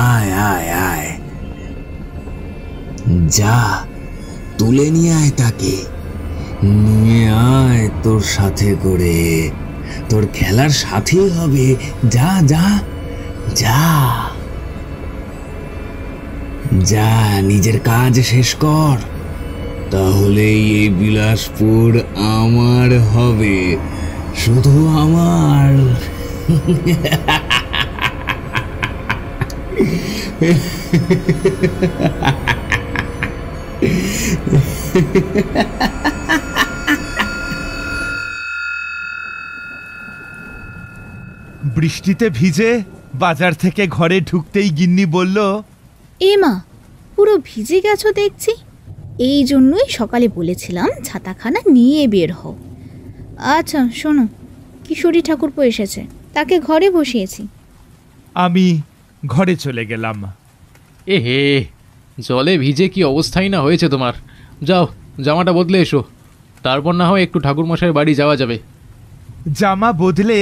আয় আয় আয়, যা তুলে নিয়ে আয় তাকে, নিয়ে আয় তোর সাথে করে, তোর খেলার সাথী হবে। যা যা যা যা, নিজের কাজ শেষ কর, তাহলেই এই বিলাসপুর আমার হবে, শুধু আমার। বৃষ্টিতে ভিজে বাজার থেকে ঘরে ঢুকতেই গিন্নি বলল, এ মা, পুরো ভিজে গেছো দেখছি। এই জন্যই সকালে বলেছিলাম ছাতাখানা নিয়ে বের হও। আচ্ছা শোনো, কিশোরী ঠাকুরপো এসেছে, তাকে ঘরে বসিয়েছি। আমি ঘরে চলে গেলাম। এ হে, জলে ভিজে কি অবস্থাই না হয়েছে তোমার। যাও, জামাটা বদলে এসো, তারপর না হয় একটু ঠাকুরমশাইয়ের বাড়ি যাওয়া যাবে। জামা বদলে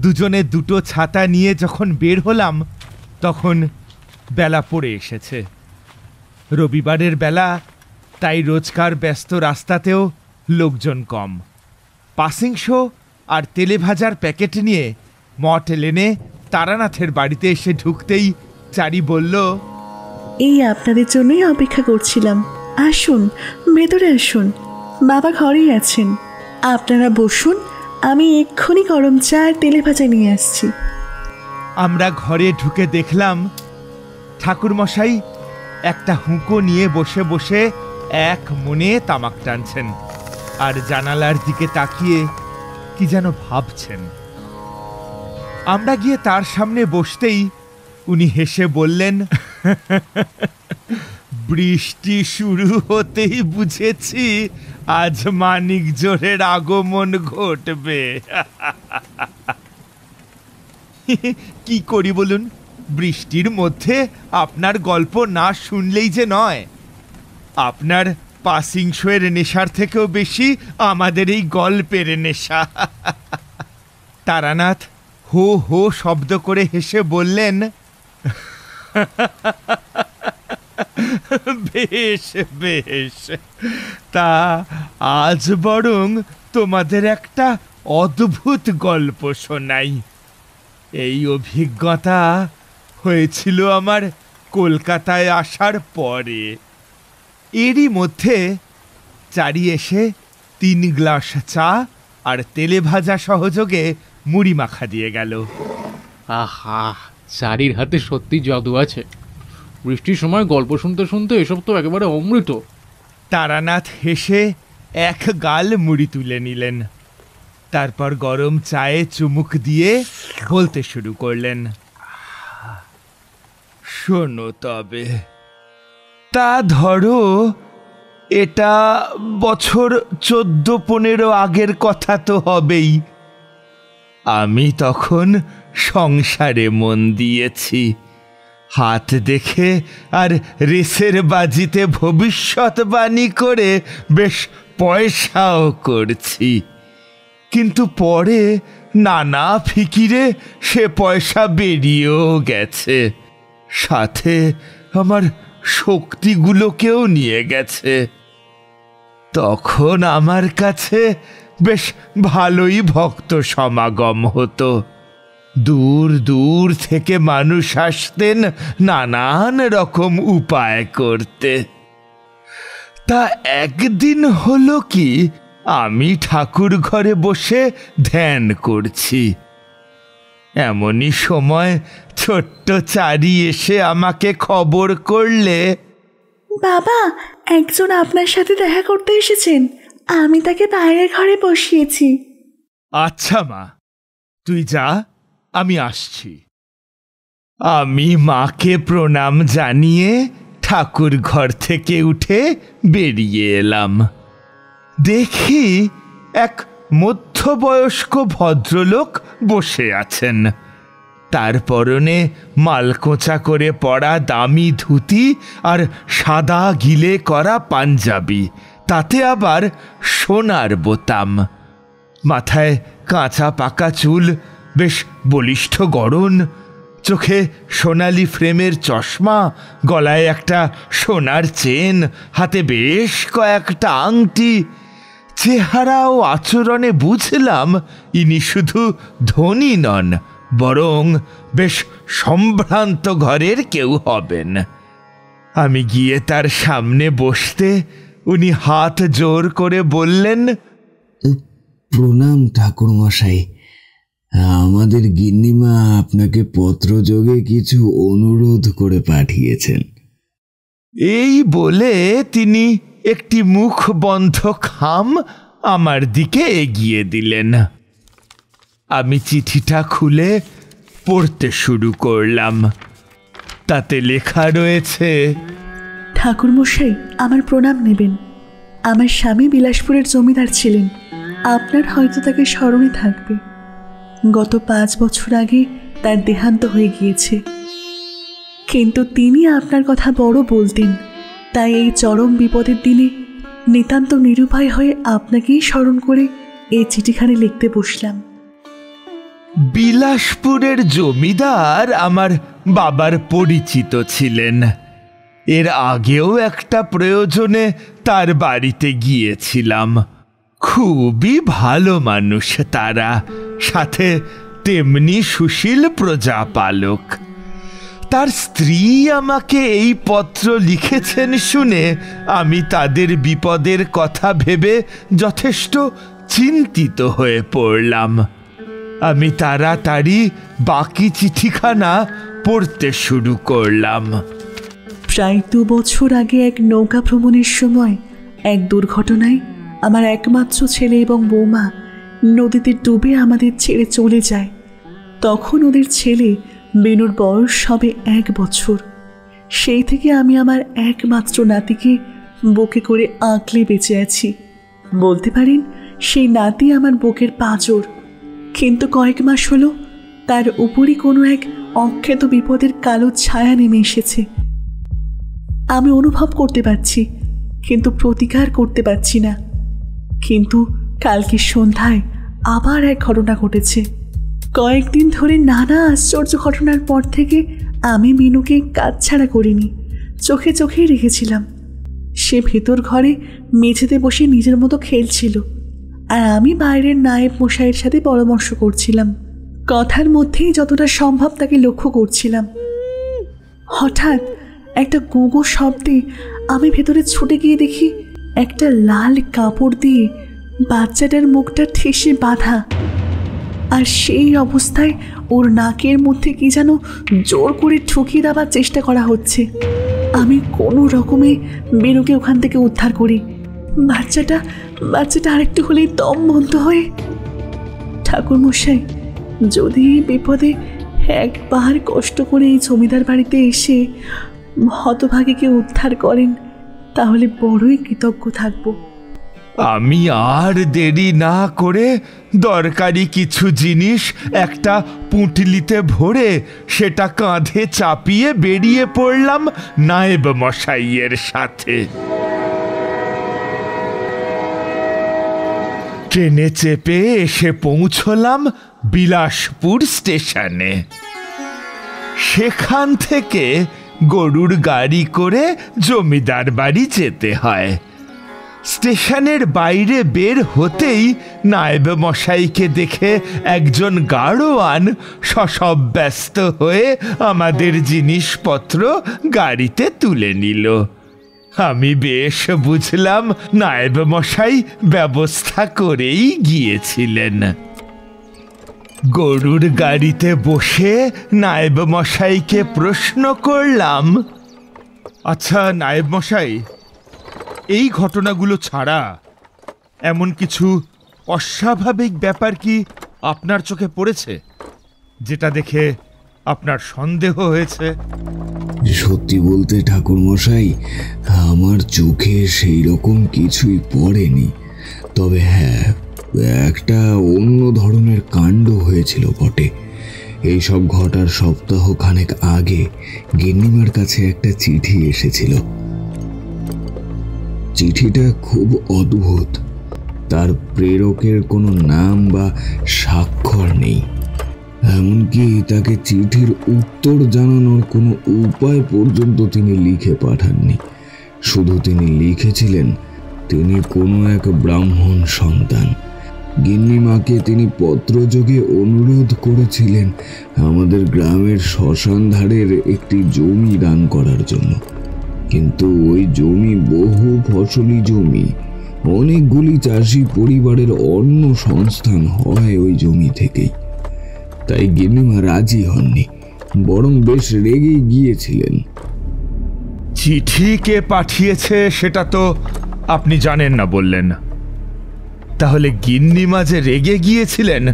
দুজনে দুটো ছাতা নিয়ে যখন বের হলাম, তখন বেলা পড়ে এসেছে। রবিবারের বেলা, তাই রোজকার ব্যস্ত রাস্তাতেও লোকজন কম। পাসিং শো আর তেলে ভাজার প্যাকেট নিয়ে মঠ লেনে তারানাথের বাড়িতে এসে ঢুকতেই চারি বলল, এই আপনাদের জন্যই অপেক্ষা করছিলাম, আসুন ভেতরে আসুন, বাবা ঘরেই আছেন, আপনারা বসুন, আমি এক্ষুনি গরম চা আর তেলে ভাজা নিয়ে আসছি। আমরা ঘরে ঢুকে দেখলাম ঠাকুরমশাই একটা হুঁকো নিয়ে বসে বসে এক মনে তামাক টানছেন আর জানালার দিকে তাকিয়ে কি যেন ভাবছেন। আমরা গিয়ে তার সামনে বসতেই উনি হেসে বললেন, বৃষ্টি শুরু হতেই বুঝেছি আজ মানিক জোড়ের আগমন ঘটবে। কি করি বলুন, বৃষ্টির মধ্যে আপনার গল্প না শুনলেই যে নয়। আপনার পাসিং শোয়ের নেশার থেকেও বেশি আমাদের এই গল্পের নেশা। তারানাথ হো হো শব্দ করে হেসে বললেন, বেশ বেশ, তা আজ বরং তোমাদের একটা অদ্ভুত গল্প শোনাই। এই অভিজ্ঞতা হয়েছিল আমার কলকাতায় আসার পরে। এরই মধ্যে চারি এসে 3 গ্লাস চা আর তেলে ভাজা সহযোগে মুড়ি মাখা দিয়ে গেল। আহা, চারির হাতে সত্যি জাদু আছে। বৃষ্টির সময় গল্প শুনতে শুনতে এসব তো একেবারে অমৃত। তারানাথ হেসে এক গাল মুড়ি তুলে নিলেন, তারপর গরম চায়ে চুমুক দিয়ে বলতে শুরু করলেন, শোনো তবে, তা ধরো এটা বছর 14-15 আগের কথা তো হবেই। আমি তখন সংসারে মন দিয়েছি, হাত দেখে আর রেসের বাজিতে ভবিষ্যৎবাণী করে বেশ পয়সাও করছি। কিন্তু পরে নানা ফিকিরে সে পয়সা বেরিয়েও গেছে, সাথে আমার শক্তিগুলোকেও নিয়ে গেছে। তখন আমার কাছে বেশ ভালোই ভক্ত সমাগম হতো, দূর দূর থেকে মানুষ আসতেন নানান রকম উপায় করতে। তা একদিন হলো কি, আমি ঠাকুর ঘরে বসে ধ্যান করছি, এমনই সময় ছোট্ট চারি এসে আমাকে খবর করলে, বাবা, একজন আপনার সাথে দেখা করতে এসেছেন, আমি তাকে বাইরের ঘরে বসিয়েছি। আচ্ছা মা, তুই যা, আমি আসছি। আমি মাকে প্রণাম জানিয়ে ঠাকুর ঘর থেকে উঠে বেরিয়ে এলাম। দেখি এক মধ্যবয়স্ক ভদ্রলোক বসে আছেন, তার পরনে মালকোঁচা করে পরা দামি ধুতি আর সাদা গিলে করা পাঞ্জাবি, তাতে আবার সোনার বোতাম, মাথায় কাঁচা পাকা চুল, বেশ বলিষ্ঠ গড়ন, চোখে সোনালি ফ্রেমের চশমা, গলায় একটা সোনার চেন, হাতে বেশ কয়েকটা আংটি। চেহারা ও আচরণে বুঝলাম ইনি শুধু ধনী নন, বরং বেশ সম্ভ্রান্ত ঘরের কেউ হবেন। আমি গিয়ে তার সামনে বসতে উনি হাত জোর করে বললেন, প্রণাম ঠাকুরমশাই, আমাদের গিন্নিমা আপনাকে পত্রযোগে কিছু অনুরোধ করে পাঠিয়েছেন। এই বলে তিনি একটি মুখবন্ধ খাম আমার দিকে এগিয়ে দিলেন। আমি চিঠিটা খুলে পড়তে শুরু করলাম। তাতে লেখা রয়েছে, ঠাকুরমশাই, আমার প্রণাম নেবেন। আমার স্বামী বিলাসপুরের জমিদার ছিলেন। আপনার হয়তো তাকে স্মরণে থাকবে। গত 5 বছর আগে তার দেহান্ত হয়ে গিয়েছে, কিন্তু তিনি আপনার কথা বড় বলতেন। তাই এই চরম বিপদের দিনে নিতান্ত নিরুপায় হয়ে আপনাকেই স্মরণ করে এই চিঠিখানি লিখতে বসলাম। বিলাসপুরের জমিদার আমার বাবার পরিচিত ছিলেন। এর আগেও একটা প্রয়োজনে তার বাড়িতে গিয়েছিলাম। খুবই ভালো মানুষ তারা, সাথে তেমনি সুশীল প্রজাপালক। তার স্ত্রী আমাকে এই পত্র লিখেছেন শুনে আমি তাদের বিপদের কথা ভেবে যথেষ্ট চিন্তিত হয়ে পড়লাম। আমি তাড়াতাড়ি বাকি চিঠিখানা পড়তে শুরু করলাম। প্রায় 2 বছর আগে এক নৌকা ভ্রমণের সময় এক দুর্ঘটনায় আমার একমাত্র ছেলে এবং বৌমা নদীতে ডুবে আমাদের ছেড়ে চলে যায়। তখন ওদের ছেলে বেনুর বয়স হবে 1 বছর। সেই থেকে আমি আমার একমাত্র নাতিকে বুকে করে আঁকলে বেঁচে আছি। বলতে পারেন সেই নাতি আমার বুকের পাঁজর। কিন্তু কয়েক মাস হলো তার উপরই কোনো এক অজ্ঞাত বিপদের কালো ছায়া নেমে এসেছে। আমি অনুভব করতে পারছি, কিন্তু প্রতিকার করতে পারছি না। কিন্তু কালকে সন্ধ্যায় আবার এক ঘটনা ঘটেছে। কয়েকদিন ধরে নানা আশ্চর্য ঘটনার পর থেকে আমি মিনুকে কাছছাড়া করিনি, চোখে চোখেই রেখেছিলাম। সে ভেতর ঘরে মেঝেতে বসে নিজের মতো খেলছিল, আর আমি বাইরের নায়েব মশাইয়ের সাথে পরামর্শ করছিলাম। কথার মধ্যেই যতটা সম্ভব তাকে লক্ষ্য করছিলাম। হঠাৎ একটা গোগো শব্দে আমি ভেতরে ছুটে গিয়ে দেখি একটা লাল কাপড় দিয়ে বাচ্চাটার মুখটা ঠেসে বাঁধা, আর সেই অবস্থায় ওর নাকের মধ্যে কি যেন জোর করে ঠুকিয়ে দেওয়ার চেষ্টা করা হচ্ছে। আমি কোনো রকমে বেনুকে ওখান থেকে উদ্ধার করি। বাচ্চাটা আরেকটু হলেই দম বন্ধ হয়ে। ঠাকুরমশাই, যদি এই বিপদে একবার কষ্ট করে এই জমিদার বাড়িতে এসে হতভাগীকে উদ্ধার করেন, তাহলে বড়ই কৃতজ্ঞ থাকব। আমি আর দেরি না করে দরকারি কিছু জিনিস একটা পুঁটলিতে ভরে সেটা কাঁধে চাপিয়ে বেরিয়ে পড়লাম নায়েব মশাইয়ের সাথে। ট্রেনে চেপে এসে পৌঁছলাম বিলাসপুর স্টেশনে। সেখান থেকে গরুর গাড়ি করে জমিদার বাড়ি যেতে হয়। স্টেশনের বাইরে বের হতেই নায়েব মশাইকে দেখে একজন গাড়োয়ান সসব ব্যস্ত হয়ে আমাদের জিনিসপত্র গাড়িতে তুলে নিল। আমি বেশ বুঝলাম নায়েব মশাই ব্যবস্থা করেই গিয়েছিলেন। গরুর গাড়িতে বসে নায়েব মশাইকে প্রশ্ন করলাম, আচ্ছা নায়েব মশাই, এই ঘটনাগুলো ছাড়া এমন কিছু অস্বাভাবিক ব্যাপার কি আপনার চোখে পড়েছে, যেটা দেখে আপনার সন্দেহ হয়েছে? সত্যি বলতে ঠাকুরমশাই, আমার চোখে সেই রকম কিছুই পড়েনি। তবে হ্যাঁ, একটা অন্য ধরনের কাণ্ড হয়েছিল বটে। এইসব ঘটার সপ্তাহ খানেক আগে গিন্নিমার কাছে একটা চিঠি এসেছিল। চিঠিটা খুব অদ্ভুত। তার প্রেরকের কোনো নাম বা স্বাক্ষর নেই। এমনকি তাকে চিঠির উত্তর জানানোর কোনো উপায় পর্যন্ত তিনি লিখে পাঠাননি। শুধু তিনি লিখেছিলেন তিনি কোনো এক ব্রাহ্মণ সন্তান। গিন্নিমাকে তিনি পত্রযোগে অনুরোধ করেছিলেন আমাদের গ্রামের শ্মশান ধারের একটি জমি দান করার জন্য, কিন্তু ওই জমি বহু ফসলি জমি, অনেকগুলি চাষি পরিবারের অন্ন সংস্থান হয় ওই জমি থেকেই। তাই গিন্নিমা রাজি হননি, বরং বেশ রেগে গিয়েছিলেন। চিঠি কে পাঠিয়েছে সেটা তো আপনি জানেন না বললেন, তাহলে গিন্নিমা যে রেগে গিয়েছিলেন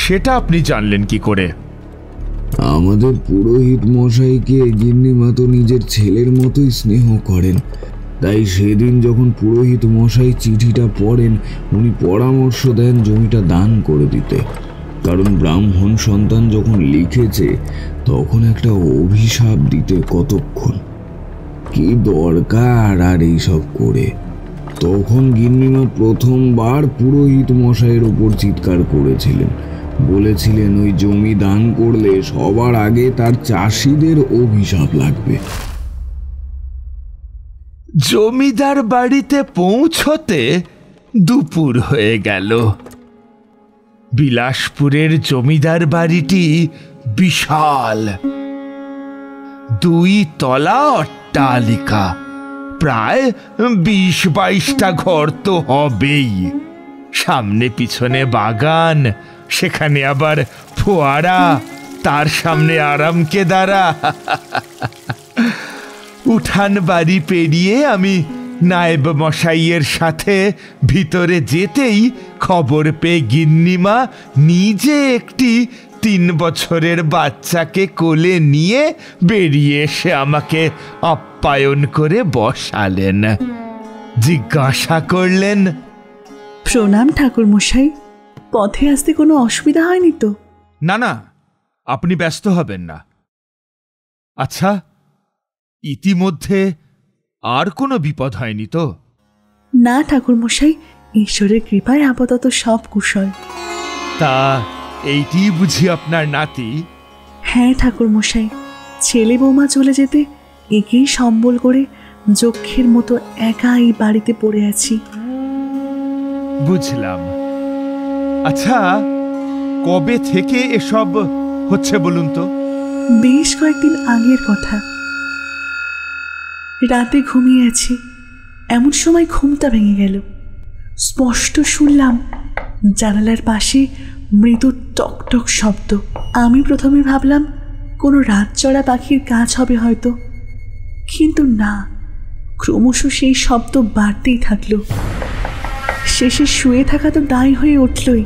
সেটা আপনি জানলেন কি করে? আমাদের পুরোহিত মশাইকে গিন্নিমা তো নিজের ছেলের মতোই স্নেহ করেন, তাই সেদিন যখন পুরোহিত মশাই চিঠিটা পড়েন উনি পরামর্শ দেন জমিটা দান করে দিতে, কারণ ব্রাহ্মণ সন্তান যখন লিখেছে তখন একটা অভিশাপ দিতে কতক্ষণ, কি দরকার আর এইসব করে। তখন গিন্নিমা প্রথমবার পুরোহিত মশাইয়ের ওপর চিৎকার করেছিলেন, বলেছিলেন ওই জমি দান করলে সবার আগে তার চাষিদের অভিশাপ লাগবে। জমিদার বাড়িতে পৌঁছতে দুপুর হয়ে গেল। বিলাসপুরের জমিদার বাড়িটি বিশাল, 2 তলা অট্টালিকা, প্রায় 20-22টা ঘর তো হবেই। সামনে পিছনে বাগান, সেখানে আবার ফোয়ারা, তার সামনে আরাম কেদারা। উঠান বাড়ি পেরিয়ে আমি নায়েব মশাইয়ের সাথে ভিতরে যেতেই খবর পেয়ে গিন্নিমা নিজে একটি 3 বছরের বাচ্চাকে কোলে নিয়ে বেরিয়ে এসে আমাকে আপ্যায়ন করে বসালেন। জিজ্ঞাসা করলেন, প্রণাম ঠাকুর মশাই, পথে আসতে কোনো অসুবিধা হয়নি তো? না না, আপনি ব্যস্ত হবেন না। আচ্ছা, ইতিমধ্যে আর কোনো বিপদ হয়নি তো? না ঠাকুর মশাই, ঈশ্বরের কৃপায় আপাতত সব কুশল। তা এইটি বুঝি আপনার নাতি? হ্যাঁ ঠাকুর মশাই, ছেলে বৌমা চলে যেতে একেই সম্বল করে যক্ষের মতো একা এই বাড়িতে পড়ে আছি। বুঝলাম। আচ্ছা, কবে থেকে এসব হচ্ছে বলুন তো? বেশ কয়েকদিন আগের কথা। রাতে ঘুমিয়ে আছি, এমন সময় ঘুমটা ভেঙে গেল। স্পষ্ট শুনলাম জানালার পাশে মৃদু টকটক শব্দ। আমি প্রথমে ভাবলাম কোনো রাতচড়া পাখির কাজ হবে হয়তো, কিন্তু না, ক্রমশ সেই শব্দ বাড়তেই থাকলো। শেষে শুয়ে থাকা তো দায় হয়ে উঠলই,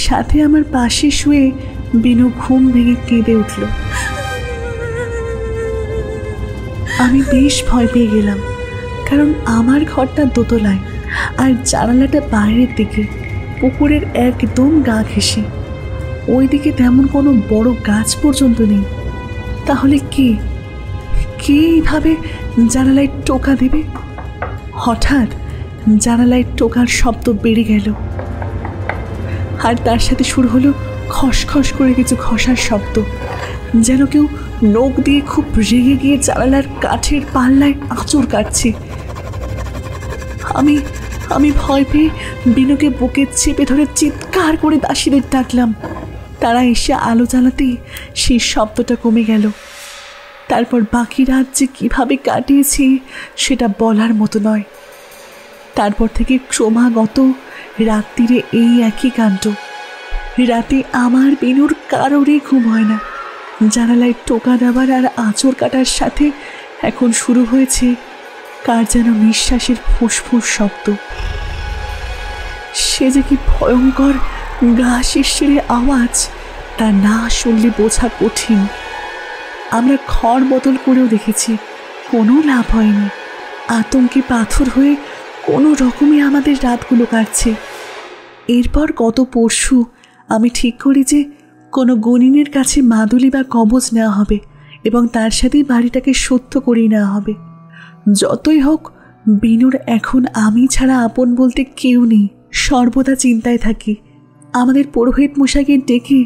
সাথে আমার পাশে শুয়ে বিনু ঘুম ভেঙে কেঁদে উঠল। আমি বেশ ভয় পেয়ে গেলাম, কারণ আমার ঘরটা দোতলায় আর জানালাটা বাইরের দিকে, পুকুরের একদম গা ঘেঁষে। ওইদিকে তেমন কোনো বড় গাছ পর্যন্ত নেই। তাহলে কে এইভাবে জানালায় টোকা দেবে? হঠাৎ জানালায় টোকার শব্দ বেড়ে গেল, আর তার সাথে শুরু হলো খসখস করে কিছু ঘষার শব্দ, যেন কেউ নখ দিয়ে খুব রেগে গিয়ে জানালার কাঠের পাল্লায় আঁচড় কাটছে। আমি ভয় পেয়ে বিনুকে বুকে চেপে ধরে চিৎকার করে দাসীদের ডাকলাম। তারা এসে আলো জ্বালাতেই সেই শব্দটা কমে গেল। তারপর বাকি রাত যে কীভাবে কাটিয়েছি সেটা বলার মতো নয়। তারপর থেকে ক্রমাগত রাত্রিরে এই একই কাণ্ড। রাতে আমার বিনুর কারোরই ঘুম হয় না। জানালায় টোকা দেওয়ার আর আঁচড় কাটার সাথে এখন শুরু হয়েছে কার যেন নিঃশ্বাসের ফুসফুস শব্দ। সে যে কি ভয়ঙ্কর গা শিরশিরে আওয়াজ, তা না শুনলে বোঝা কঠিন। আমরা খড় বদল করেও দেখেছি, কোনো লাভ হয়নি। আতঙ্কে পাথর হয়ে কোনো রকমে আমাদের রাতগুলো কাটছে। এরপর গত পরশু আমি ঠিক করি যে কোনো গুণিনের কাছে মাদুলি বা কবজ নেওয়া হবে এবং তার সাথেই বাড়িটাকে সত্য করিয়ে নেওয়া হবে। যতই হোক, বিনুর এখন আমি ছাড়া আপন বলতে কেউ নেই। সর্বদা চিন্তায় থাকি আমাদের পুরোহিত মশাইকে ডেকে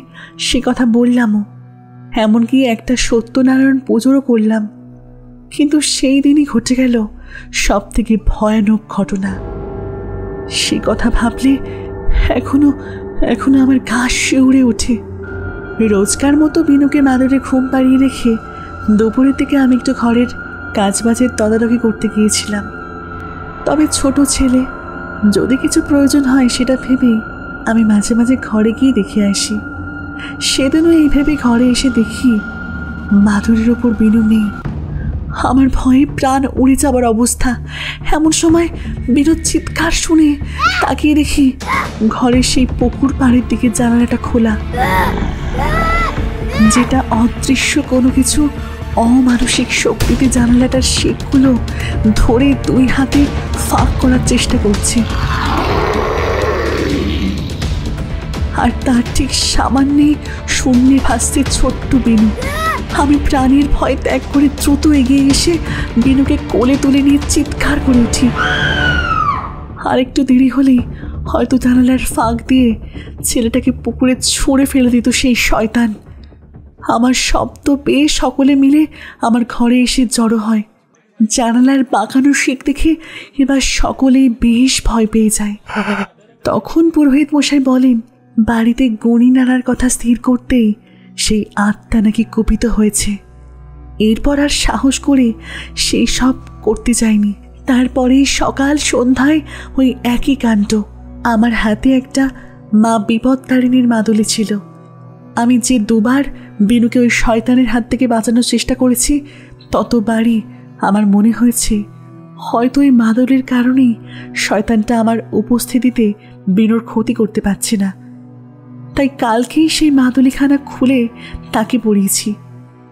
সে কথা বললামও, এমনকি একটা সত্যনারায়ণ পুজোরও করলাম। কিন্তু সেই দিনই ঘটে গেল সব থেকে ভয়ানক ঘটনা। সে কথা ভাবলে এখনো এখনো আমার গা শিউরে ওঠে। রোজকার মতো বিনুকে মাদুরে ঘুম পাড়িয়ে রেখে দুপুরের দিকে আমি একটু ঘরের কাজবাজের তদারকি করতে গিয়েছিলাম। তবে ছোট ছেলে, যদি কিছু প্রয়োজন হয় সেটা ভেবেই আমি মাঝে মাঝে ঘরে গিয়ে দেখে আসি। সেদিনও এই ভেবে ঘরে এসে দেখি মাদুরের ওপর বিনু নেই। আমার ভয়ে প্রাণ উড়ে যাবার অবস্থা। এমন সময় বিনুর চিৎকার শুনে তাকিয়ে দেখি ঘরের সেই পুকুর পাড়ের দিকে জানালাটা খোলা, যেটা অদৃশ্য কোনো কিছু অমানসিক শক্তিতে জানালাটার শেকগুলো ধরে দুই হাতে ফাঁক করার চেষ্টা করছে। আর তার ঠিক সামান্যে শূন্যে ভাসছে ছোট্ট বিনু। আমি প্রাণীর ভয় ত্যাগ করে দ্রুত এগিয়ে এসে বিনুকে কোলে তুলে নিয়ে চিৎকার করে উঠি। আর একটু দেরি হলেই হয়তো জানালার ফাঁক দিয়ে ছেলেটাকে পুকুরে ছুঁড়ে ফেলে দিত সেই শয়তান। আমার শব্দ পেয়ে সকলে মিলে আমার ঘরে এসে জড়ো হয়। জানালার বাঁকানো শিক দেখে এবার সকলেই বেশ ভয় পেয়ে যায়। তখন পুরোহিত মশাই বলেন, বাড়িতে গণি নাড়ার কথা স্থির করতেই সেই আত্মা নাকি কুপিত হয়েছে। এরপর আর সাহস করে সেই সব করতে যায়নি। তারপরে সকাল সন্ধ্যায় ওই একই কাণ্ড। আমার হাতে একটা মা বিপদতারিণীর মাদুলি ছিল। আমি যে দুবার বিনুকে ওই শয়তানের হাত থেকে বাঁচানোর চেষ্টা করেছি, ততবারই আমার মনে হয়েছে হয়তো এই মাদুলির কারণেই শয়তানটা আমার উপস্থিতিতে বিনুর ক্ষতি করতে পারছে না। তাই কালকেই সেই মাদুলিখানা খুলে তাকে পরিয়েছি,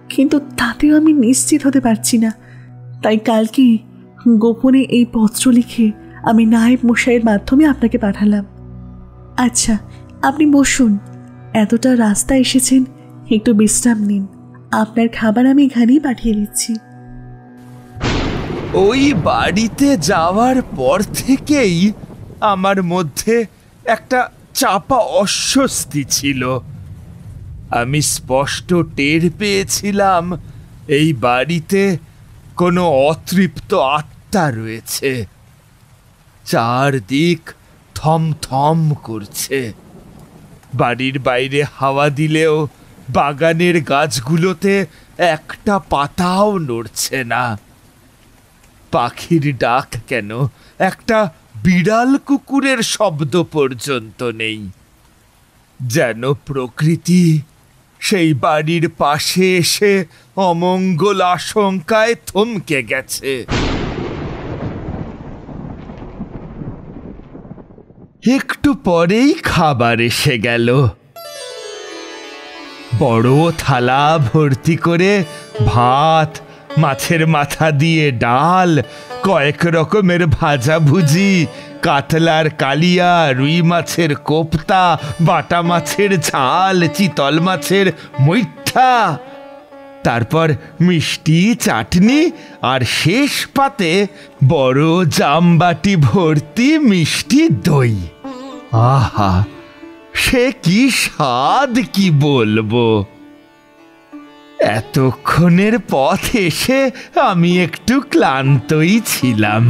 কিন্তু তাতেও আমি নিশ্চিত হতে পারছি না। তাই কালকেই গোপনে এই পত্র লিখে আমি নায়েব মশাইয়ের মাধ্যমে আপনাকে পাঠালাম। আচ্ছা, আপনি বসুন, এতটা রাস্তা এসেছেন, একটু বিশ্রাম নিন। আপনার খাবার আমি এখানেই পাঠিয়ে দিচ্ছি। ওই বাড়িতে যাওয়ার পর থেকেই আমার মধ্যে একটা চাপা অস্বস্তি ছিল। আমি স্পষ্ট টের পেয়েছিলাম এই বাড়িতে কোনো অতৃপ্ত আত্মা রয়েছে। চারদিক থমথম করছে। বাড়ির বাইরে হাওয়া দিলেও বাগানের গাছগুলোতে একটা পাতাও নড়ছে না। পাখির ডাক কেন, একটা বিড়াল কুকুরের শব্দ পর্যন্ত নেই। যেন প্রকৃতি সেই বাড়ির পাশে এসে অমঙ্গল আশঙ্কায় থমকে গেছে। একটু পরেই খাবার এসে গেল। বড় থালা ভর্তি করে ভাত, মাছের মাথা দিয়ে ডাল, কয়েক রকমের ভাজাভুজি, কাতলার কালিয়া, রুই মাছের কোপ্তা, বাটা মাছের ঝাল, চিতল মাছের মুইঠা, তারপর মিষ্টি চাটনি, আর শেষ পাতে বড় জামবাটি ভর্তি মিষ্টি দই। আহা, সে কি স্বাদ, কি বলবো। এতক্ষণের পথ এসে আমি একটু ক্লান্তই ছিলাম,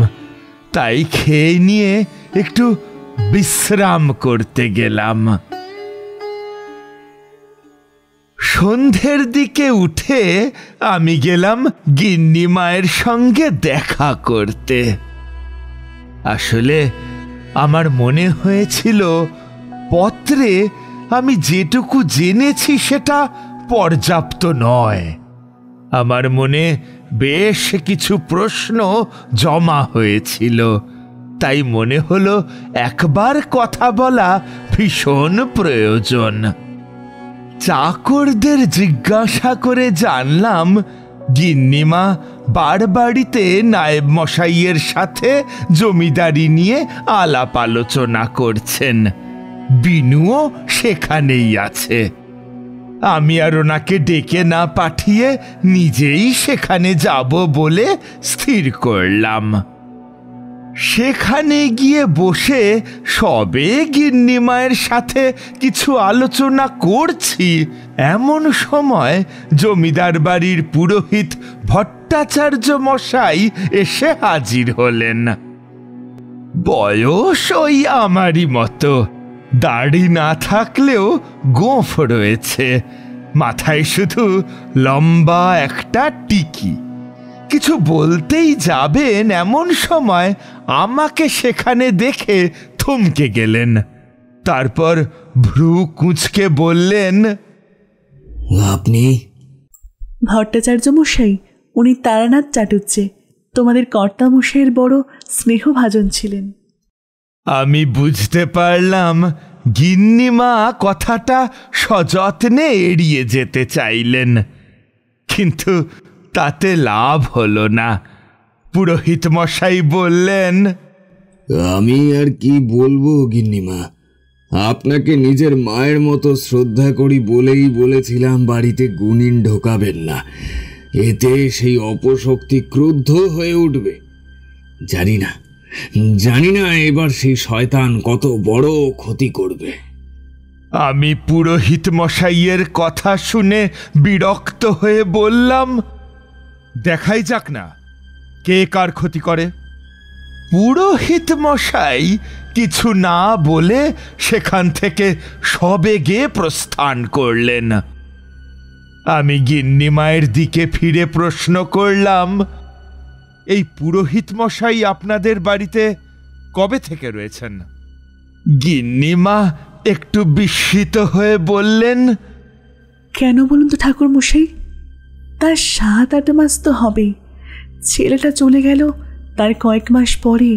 তাই খেয়ে নিয়ে একটু বিশ্রাম করতে গেলাম। সন্ধ্যের দিকে উঠে আমি গেলাম গিন্নি মায়ের সঙ্গে দেখা করতে। আসলে আমার মনে হয়েছিল পত্রে আমি যেটুকু জেনেছি সেটা পর্যাপ্ত নয়। আমার মনে বেশ কিছু প্রশ্ন জমা হয়েছিল, তাই মনে হলো একবার কথা বলা ভীষণ প্রয়োজন। চাকরদের জিজ্ঞাসা করে জানলাম গিন্নিমা বাড়বাড়িতে নায়েব মশাইয়ের সাথে জমিদারি নিয়ে আলাপ আলোচনা করছেন। বিনুও সেখানেই আছে। আমি আর ওনাকে ডেকে না পাঠিয়ে নিজেই সেখানে যাব বলে স্থির করলাম। সেখানে গিয়ে বসে সবে গিন্নিমায়ের সাথে কিছু আলোচনা করছি, এমন সময় জমিদার বাড়ির পুরোহিত ভট্টাচার্য মশাই এসে হাজির হলেন। বয়স ওই আমারই মতো, দাড়ি না থাকলেও গোঁফ রয়েছে, মাথায় শুধু লম্বা একটা টিকি। কিছু বলতেই যাবেন এমন সময় আমাকে সেখানে দেখে থমকে গেলেন। তারপর ভ্রু কুঁচকে বললেন, আপনি? ভট্টাচার্য মশাই, উনি তারানাথ চাটুর্যে, তোমাদের কর্তা মশাইয়ের বড় স্নেহভাজন ছিলেন। আমি বুঝতে পারলাম গিন্নিমা কথাটা সযত্নে এড়িয়ে যেতে চাইলেন, কিন্তু তাতে লাভ হলো না। পুরোহিত মশাই বললেন, আমি আর কি বলবো গিন্নিমা, আপনাকে নিজের মায়ের মতো শ্রদ্ধা করি বলেই বলেছিলাম বাড়িতে গুণিন ঢোকাবেন না, এতে সেই অপশক্তি ক্রুদ্ধ হয়ে উঠবে। জানি না এবার সেই শয়তান কত বড় ক্ষতি করবে। আমি পুরোহিত মশাইয়ের কথা শুনে বিরক্ত হয়ে বললাম, দেখাই যাক না কে কার ক্ষতি করে। পুরোহিত মশাই কিছু না বলে সেখান থেকে সবেগে প্রস্থান করলেন। আমি গিন্নিমায়ের দিকে ফিরে প্রশ্ন করলাম, এই পুরোহিত মশাই আপনাদের বাড়িতে কবে থেকে রয়েছেন? গিন্নিমা একটু বিস্মিত হয়ে বললেন, কেন বলুন তো ঠাকুর মশাই, তার 7-8 মাস তো হবেই। ছেলেটা চলে গেল, তার কয়েক মাস পরে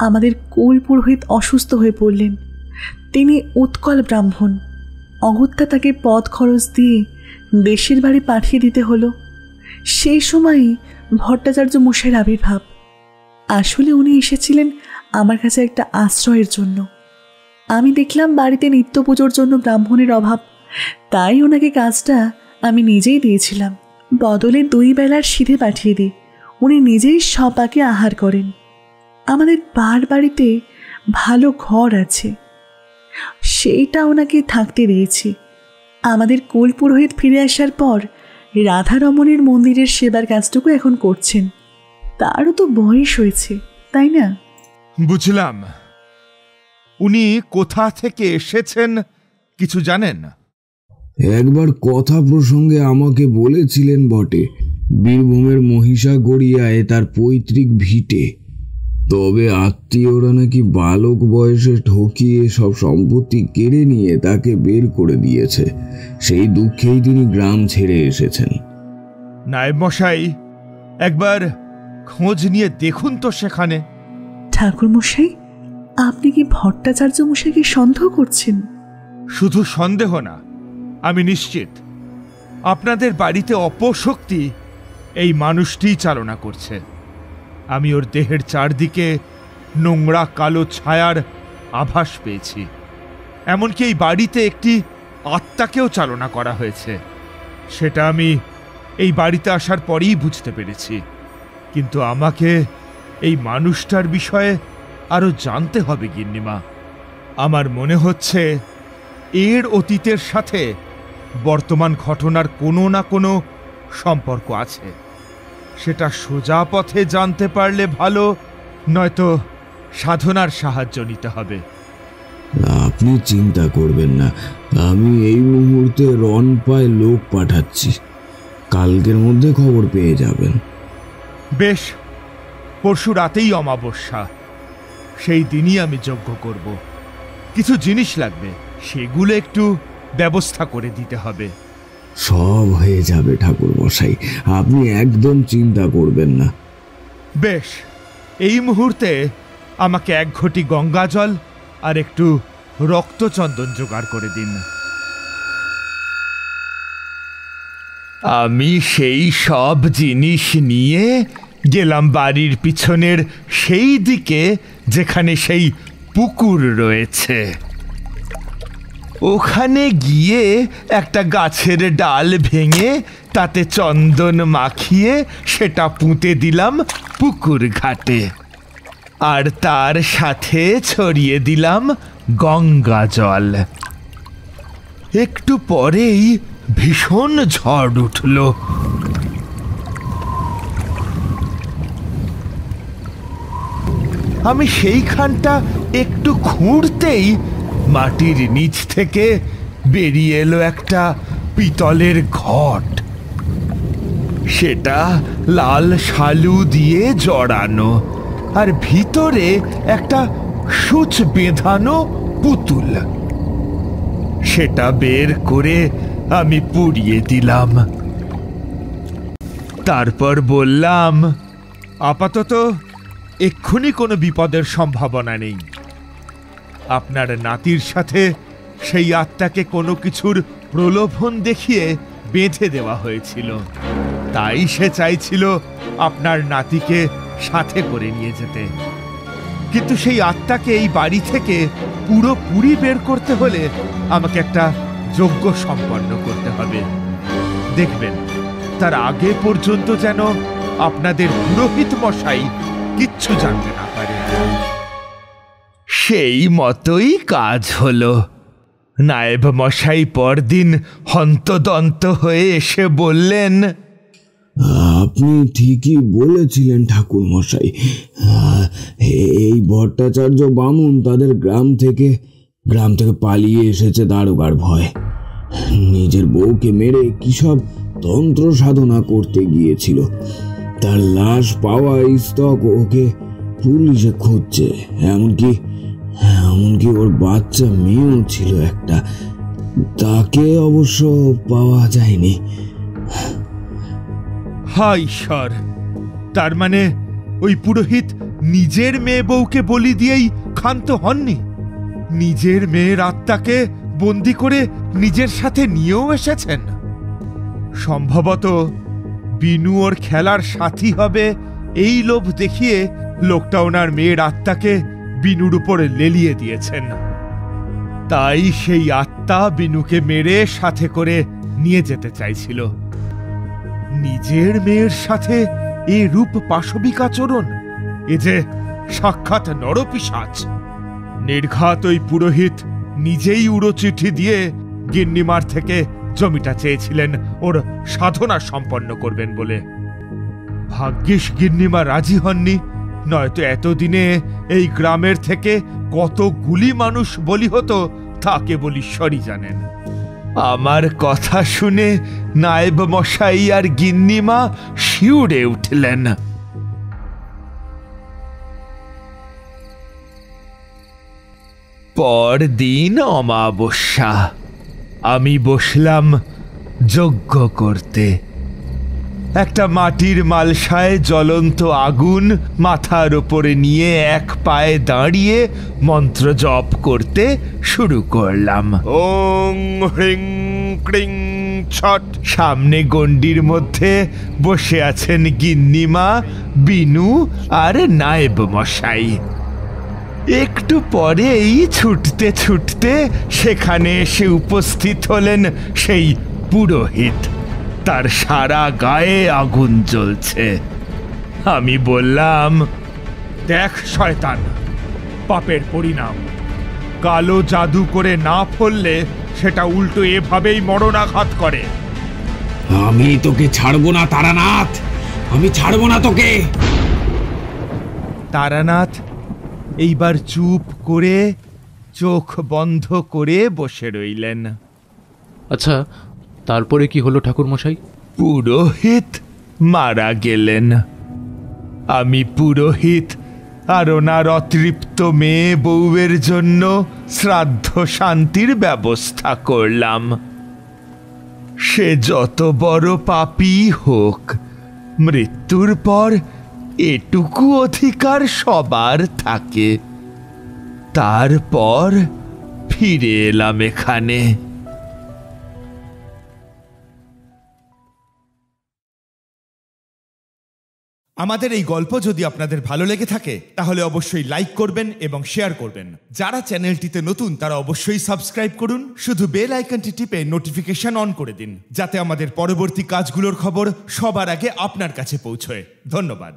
আমাদের কুল পুরোহিত অসুস্থ হয়ে পড়লেন। তিনি উৎকল ব্রাহ্মণ, অগত্যা তাকে পথ খরচ দিয়ে দেশের বাড়ি পাঠিয়ে দিতে হলো। সেই সময়ই ভট্টাচার্য মশাইয়ের আবির্ভাব। আসলে উনি এসেছিলেন আমার কাছে একটা আশ্রয়ের জন্য। আমি দেখলাম বাড়িতে নিত্য পুজোর জন্য ব্রাহ্মণের অভাব, তাই ওনাকে কাজটা আমি নিজেই দিয়েছিলাম। বদলে 2 বেলার সিধে পাঠিয়ে দিই, উনি নিজেই সপাকে আহার করেন। আমাদের বাড়িতে ভালো ঘর আছে, সেইটা ওনাকে থাকতে দিয়েছি। আমাদের কুল পুরোহিত ফিরে আসার পর রাধারমণের মন্দিরের সেবার কাজটুকু এখন করছেন। তারও তো বয়স হয়েছে, তাই না? বুঝলাম। উনি কোথা থেকে এসেছেন কিছু জানেন? একবার কথা প্রসঙ্গে আমাকে বলেছিলেন বটে, বীরভূমের মহিষাগড়িয়ায় তার পৈতৃক ভিটে। তবে আত্মীয়রা নাকি বালক বয়সে ঠকিয়ে সব সম্পত্তি কেড়ে নিয়ে তাকে বের করে দিয়েছে। সেই দুঃখেই তিনি গ্রাম ছেড়ে এসেছেন। নায়েব মশাই, একবার খোঁজ নিয়ে দেখুন তো সেখানে। ঠাকুর মশাই, আপনি কি ভট্টাচার্য মশাইকে সন্দেহ করছেন? শুধু সন্দেহ না, আমি নিশ্চিত আপনাদের বাড়িতে অপশক্তি এই মানুষটিই চালনা করছে। আমি ওর দেহের চারদিকে নোংরা কালো ছায়ার আভাস পেয়েছি। এমনকি এই বাড়িতে একটি আত্মাকেও চালনা করা হয়েছে। সেটা আমি এই বাড়িতে আসার পরেই বুঝতে পেরেছি। কিন্তু আমাকে এই মানুষটার বিষয়ে আরও জানতে হবে গিন্নিমা। আমার মনে হচ্ছে এর অতীতের সাথে বর্তমান ঘটনার কোনো না কোনো সম্পর্ক আছে। সেটা সোজা পথে জানতে পারলে ভালো, নয়তো সাধনার সাহায্য নিতে হবে। আপনি চিন্তা করবেন না, আমি এই মুহূর্তে রনপায় লোক পাঠাচ্ছি, কালকের মধ্যে খবর পেয়ে যাবেন। বেশ, পরশু রাতেই অমাবস্যা, সেই দিনই আমি যজ্ঞ করব। কিছু জিনিস লাগবে, সেগুলো একটু ব্যবস্থা করে দিতে হবে। সব হয়ে যাবে ঠাকুর মশাই, আপনি একদম চিন্তা করবেন না। বেশ, এই মুহূর্তে আমাকে 1 ঘটি গঙ্গা জল আর একটু রক্তচন্দন জোগাড় করে দিন। আমি সেই সব জিনিস নিয়ে গেলাম বাড়ির পিছনের সেই দিকে যেখানে সেই পুকুর রয়েছে। ওখানে গিয়ে একটা গাছের ডাল ভেঙে তাতে চন্দন মাখিয়ে সেটা পুঁতে দিলাম পুকুর ঘাটে। আর তার সাথে ছড়িয়ে দিলাম গঙ্গা জল। একটু পরেই ভীষণ ঝড় উঠল। আমি সেইখানটা একটু খুঁড়তেই মাটির নিচ থেকে বেরিয়ে এলো একটা পিতলের ঘট। সেটা লাল শালু দিয়ে জড়ানো, আর ভিতরে একটা সূচ বেঁধানো পুতুল। সেটা বের করে আমি পুড়িয়ে দিলাম। তারপর বললাম, আপাতত এক্ষুনি কোনো বিপদের সম্ভাবনা নেই। আপনার নাতির সাথে সেই আত্মাকে কোনো কিছুর প্রলোভন দেখিয়ে বেঁধে দেওয়া হয়েছিল, তাই সে চাইছিল আপনার নাতিকে সাথে করে নিয়ে যেতে। কিন্তু সেই আত্মাকে এই বাড়ি থেকে পুরোপুরি বের করতে হলে আমাকে একটা যজ্ঞ সম্পন্ন করতে হবে। দেখবেন, তার আগে পর্যন্ত যেন আপনাদের পুরোহিত মশাই কিচ্ছু জানতে না পারে। সেই মতোই কাজ হলো। নায়েব মশাই পরদিন হন্তদন্ত হয়ে এসে বললেন, আপনি ঠিকই বলেছিলেন ঠাকুর মশাই। এই ভট্টাচার্য বামুন তাদের গ্রাম থেকে পালিয়ে এসেছে দারোগার ভয়। নিজের বউকে মেরে কি সব তন্ত্র সাধনা করতে গিয়েছিল। তার লাশ পাওয়া স্তক ওকে পুলিশে খুঁজছে। এমনকি ওর বাচ্চা মেয়েও ছিল একটা, তাকে অবশ্য পাওয়া যায়নি। হায় ঈশ্বর! তার মানে ওই পুরোহিত নিজের মেয়ে বউকে বলি দিয়েই ক্ষান্ত হননি, নিজের মেয়ের আত্মাকে বন্দি করে নিজের সাথে নিয়েও এসেছেন। সম্ভবত বিনু ওর খেলার সাথী হবে এই লোভ দেখিয়ে লোকটা ওনার মেয়ের আত্মাকে বিনুর উপর লেলিয়ে দিয়েছেন। তাই সেই আত্মা বিনুকে মেরে সাথে করে নিয়ে যেতে চাইছিল। নিজের মেয়ের সাথে এ রূপ পাশবিক আচরণ, এ যে সাক্ষাৎ নরপিশাচ। নির্ঘাত ওই পুরোহিত নিজেই উড়ো চিঠি দিয়ে গিন্নিমার থেকে জমিটা চেয়েছিলেন ওর সাধনা সম্পন্ন করবেন বলে। ভাগ্যিস গিন্নিমা রাজি হননি, নয়তো এতদিনে এই গ্রামের থেকে কতগুলি মানুষ বলি হতো তা কেবল ঈশ্বরই জানেন। আমার কথা শুনে নায়েব মশাই আর গিন্নিমা শিউরে উঠলেন। পরদিন অমাবস্যা। আমি বসলাম যজ্ঞ করতে। একটা মাটির মালসায় জ্বলন্ত আগুন মাথার ওপরে নিয়ে এক পায়ে দাঁড়িয়ে মন্ত্র জপ করতে শুরু করলাম। ওং হ্রিং ক্রিং ছট। সামনে গণ্ডির মধ্যে বসে আছেন গিন্নিমা, বিনু আর নায়েব মশাই। একটু পরেই ছুটতে ছুটতে সেখানে এসে উপস্থিত হলেন সেই পুরোহিত। তার সারা গায়ে আগুন জ্বলছে। আমি বললাম, দেখ শয়তান, পাপের পরিণাম। কালো জাদু করে না ফললে সেটা উল্টো এভাবেই মরণাঘাত করে। আমি তোকে ছাড়বো না তারানাথ, আমি ছাড়বো না তোকে। তারানাথ এইবার চুপ করে চোখ বন্ধ করে বসে রইলেন। আচ্ছা, তারপরে কি হলো ঠাকুর মশাই? পুরোহিত মারা গেলেন। আমি পুরোহিত আর ওনার অতৃপ্ত মেয়ে বউয়ের জন্য শ্রাদ্ধ শান্তির ব্যবস্থা করলাম। সে যত বড় পাপী হোক, মৃত্যুর পর এটুকু অধিকার সবার থাকে। তারপর ফিরে এলাম এখানে। আমাদের এই গল্প যদি আপনাদের ভালো লেগে থাকে তাহলে অবশ্যই লাইক করবেন এবং শেয়ার করবেন। যারা চ্যানেলটিতে নতুন তারা অবশ্যই সাবস্ক্রাইব করুন। শুধু বেল আইকনটি টিপে নোটিফিকেশন অন করে দিন, যাতে আমাদের পরবর্তী কাজগুলোর খবর সবার আগে আপনার কাছে পৌঁছয়। ধন্যবাদ।